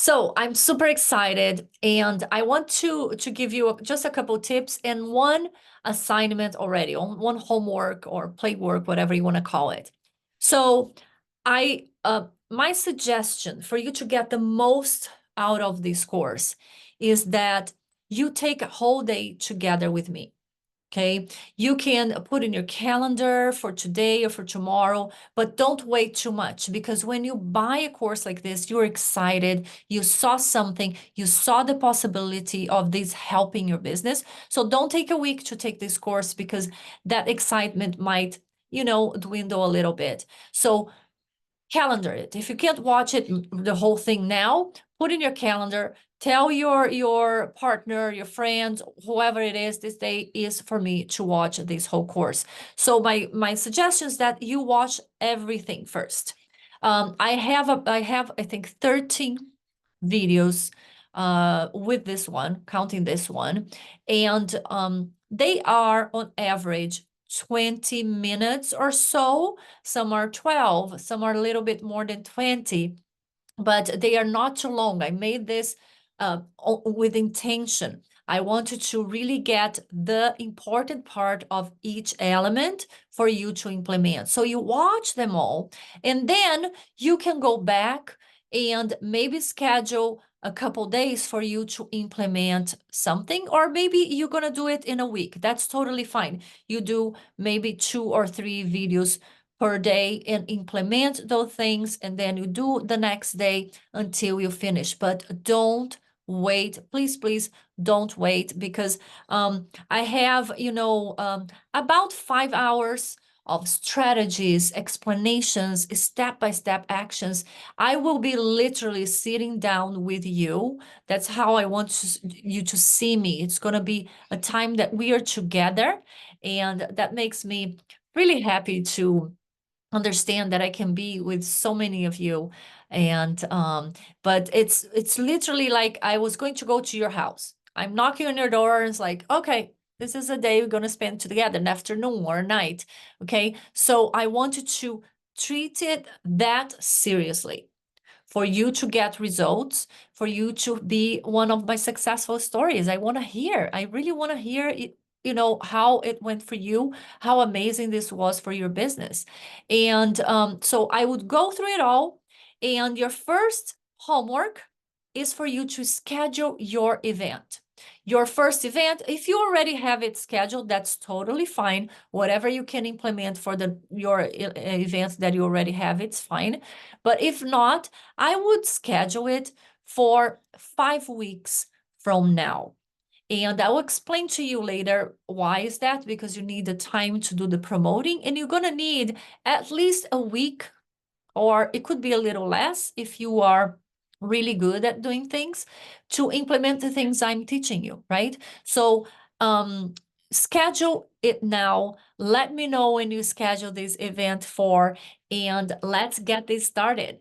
So I'm super excited, and I want to give you just a couple tips and one assignment already, on one homework or playwork, whatever you want to call it. So I my suggestion for you to get the most out of this course is that you take a whole day together with me. Okay, you can put in your calendar for today or for tomorrow, but don't wait too much, because when you buy a course like this, you're excited, you saw something, you saw the possibility of this helping your business. So don't take a week to take this course, because that excitement might, dwindle a little bit. So calendar it. If you can't watch it, the whole thing now, put in your calendar, tell your partner, your friends, whoever it is, this day is for me to watch this whole course. So my suggestion is that you watch everything first. I have I think 13 videos with this one, counting this one, and they are on average 20 minutes or so. Some are 12, some are a little bit more than 20, but they are not too long. I made this with intention. I wanted to really get the important part of each element for you to implement. So you watch them all, and then you can go back and maybe schedule a couple days for you to implement something, or maybe you're going to do it in a week. That's totally fine. You do maybe 2 or 3 videos per day and implement those things, and then you do the next day until you finish. But don't wait, please don't wait, because I have about 5 hours of strategies, explanations, step-by-step actions. I will be literally sitting down with you. That's how I want you to see me. It's going to be a time that we are together, and that makes me really happy to understand that I can be with so many of you. And but it's literally like I was going to go to your house. I'm knocking on your door, and it's like, okay, this is a day we're going to spend together, an afternoon or a night. Okay, so I wanted to treat it that seriously, for you to get results, for you to be one of my successful stories. I want to hear, I really want to hear it, how it went for you, how amazing this was for your business. And so I would go through it all. And your first homework is for you to schedule your event. Your first event, if you already have it scheduled, that's totally fine. Whatever you can implement for your events that you already have, it's fine. But if not, I would schedule it for 5 weeks from now. And I will explain to you later why is that, because you need the time to do the promoting, and you're going to need at least a week, or it could be a little less if you are really good at doing things, to implement the things I'm teaching you, right? So schedule it now. Let me know when you schedule this event for, and let's get this started.